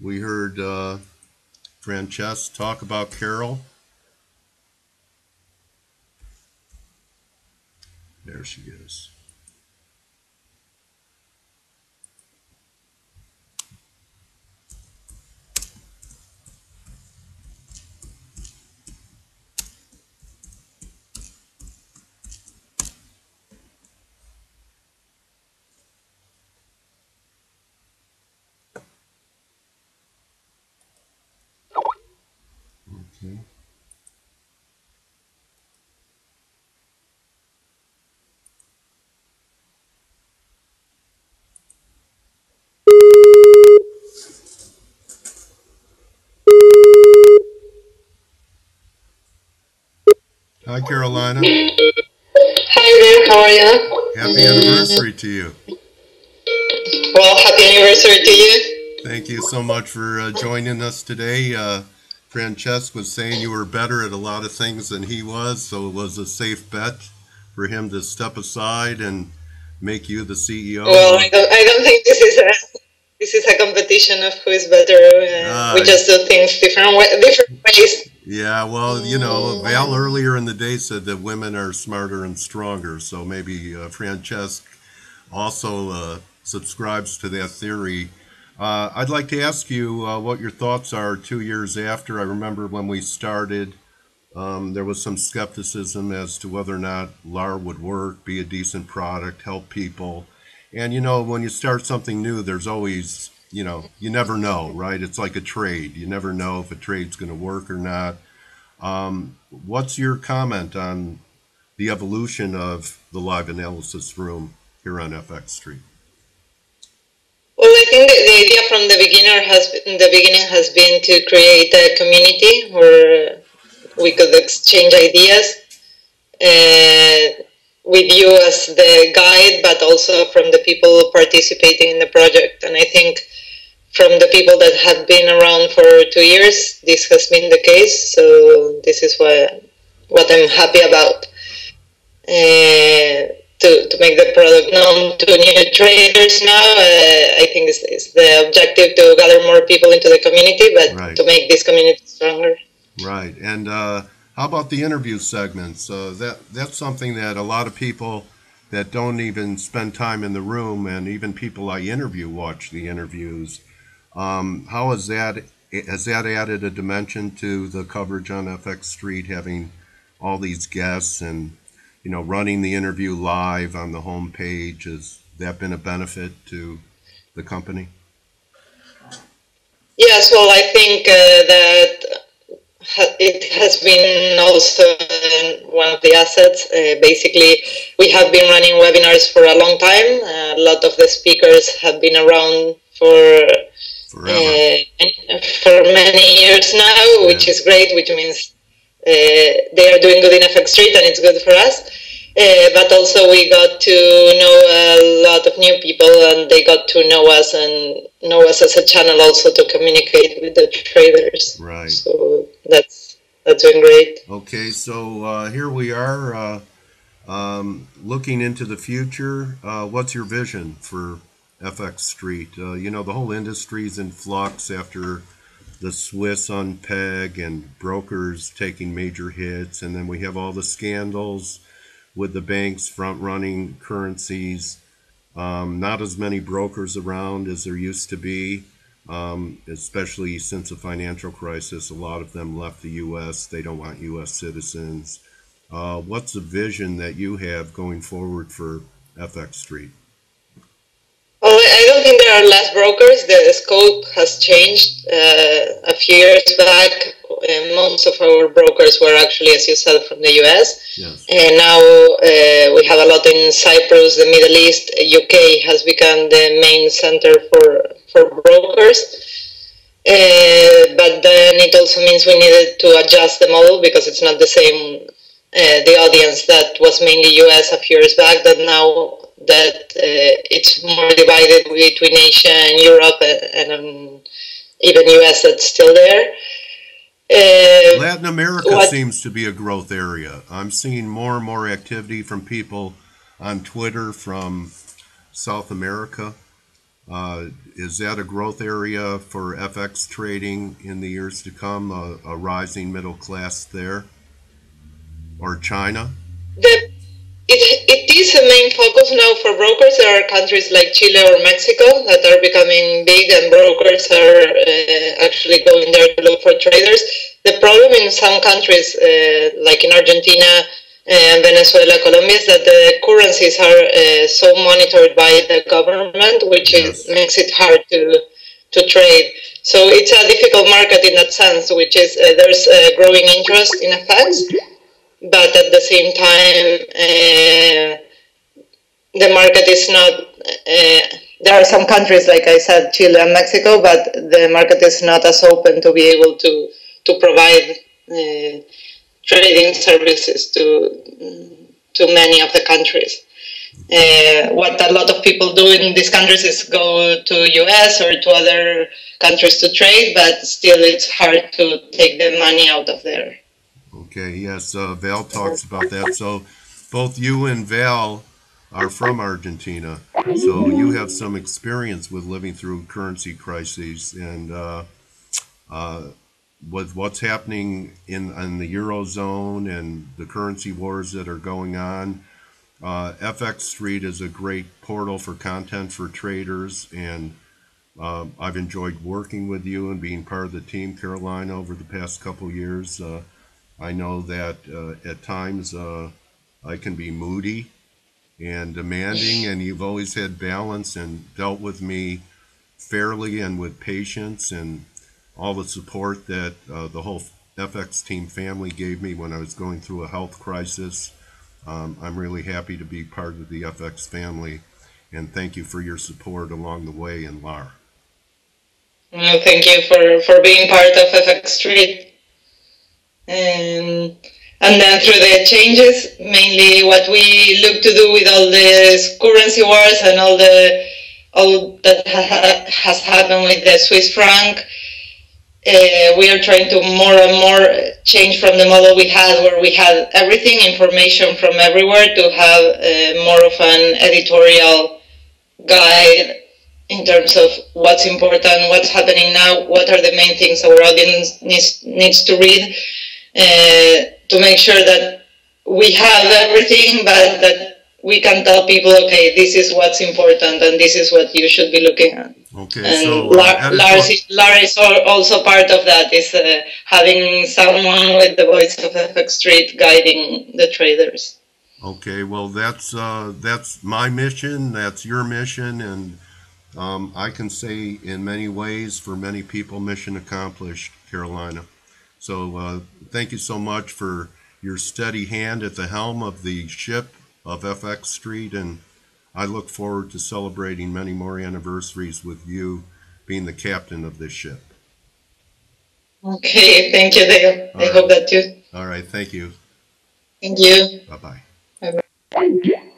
We heard Francesca talk about Carol. There she is. Okay. Hi, Carolina. Hi there, how are you? Happy anniversary to you. Well, happy anniversary to you. Thank you so much for joining us today. Francesca was saying you were better at a lot of things than he was, so it was a safe bet for him to step aside and make you the CEO. Well, I don't think this is a competition of who is better. We just do things different ways. Yeah, well, Val earlier in the day said that women are smarter and stronger, so maybe Francesca also subscribes to that theory. I'd like to ask you what your thoughts are 2 years after. I remember when we started, there was some skepticism as to whether or not LAR would work, be a decent product, help people. And, when you start something new, there's always, you never know, right? It's like a trade. You never know if a trade's going to work or not. What's your comment on the evolution of the live analysis room here on FXstreet? Well, I think the idea from the beginning has been to create a community where we could exchange ideas with you as the guide, but also from the people participating in the project. And I think from the people that have been around for 2 years, this has been the case. So this is what I'm happy about. To make the product known to new traders now, I think is the objective to gather more people into the community, but Right. to make this community stronger. Right. And how about the interview segments? That's something that a lot of people that don't even spend time in the room, and even people I interview watch the interviews. How has that added a dimension to the coverage on FXstreet, having all these guests and running the interview live on the home page? Has that been a benefit to the company? Yes, well, I think that it has been also one of the assets. Basically, we have been running webinars for a long time. A lot of the speakers have been around for many years now, which is great, which means they are doing good in FXstreet and it's good for us. But also we got to know a lot of new people, and they got to know us and know us as a channel also to communicate with the traders. Right. So that's been great. Okay, so here we are looking into the future. What's your vision for FXstreet? The whole industry's in flux after the Swiss unpeg and brokers taking major hits, and then we have all the scandals with the banks front-running currencies. Not as many brokers around as there used to be, especially since the financial crisis. A lot of them left the U.S. They don't want U.S. citizens. What's the vision that you have going forward for FXstreet? Well, I don't think there are less brokers. The scope has changed. A few years back, most of our brokers were actually, as you said, from the US. Yes. And now we have a lot in Cyprus, the Middle East. UK has become the main center for brokers. But then it also means we needed to adjust the model, because it's not the same, the audience that was mainly US a few years back, that now that it's more divided between Asia and Europe, and even US that's still there. Latin America seems to be a growth area. I'm seeing more and more activity from people on Twitter from South America. Is that a growth area for FX trading in the years to come? A rising middle class there, or China? The it is a main focus now for brokers. There are countries like Chile or Mexico that are becoming big, and brokers are actually going there to look for traders. The problem in some countries, like in Argentina and Venezuela, Colombia, is that the currencies are so monitored by the government, Yes. makes it hard to trade. So it's a difficult market in that sense, which is there's growing interest in FX, but at the same time, the market is not. There are some countries, like I said, Chile and Mexico, but the market is not as open to be able to provide trading services to many of the countries. What a lot of people do in these countries is go to US or to other countries to trade, but still it's hard to take the money out of there. Okay, yes, Val talks about that. So both you and Val are from Argentina. So you have some experience with living through currency crises and uh, with what's happening in the Eurozone and the currency wars that are going on. FX Street is a great portal for content for traders, and I've enjoyed working with you and being part of the team, Carolina, over the past couple years. I know that at times I can be moody and demanding, and you've always had balance and dealt with me fairly and with patience and all the support that the whole FX team family gave me when I was going through a health crisis. I'm really happy to be part of the FX family, and thank you for your support along the way in LAR. Well, thank you for being part of FX Street. And and then through the changes, mainly what we look to do with all the currency wars and all that has happened with the Swiss franc, we are trying to more and more change from the model we had, where we had everything information from everywhere, to have more of an editorial guide in terms of what's important, what's happening now, what are the main things our audience needs to read, to make sure that we have everything, but that we can tell people, okay, this is what's important and this is what you should be looking at. Okay, And so editor. Lara is also part of that, is having someone with the voice of FX Street guiding the traders. Okay, well that's my mission. That's your mission, and I can say in many ways, for many people, mission accomplished, Carolina. So thank you so much for your steady hand at the helm of the ship of FX Street, and I look forward to celebrating many more anniversaries with you being the captain of this ship. Okay, thank you, Dale. All I right. hope that too. All right. Thank you. Thank you. Bye bye. Bye bye.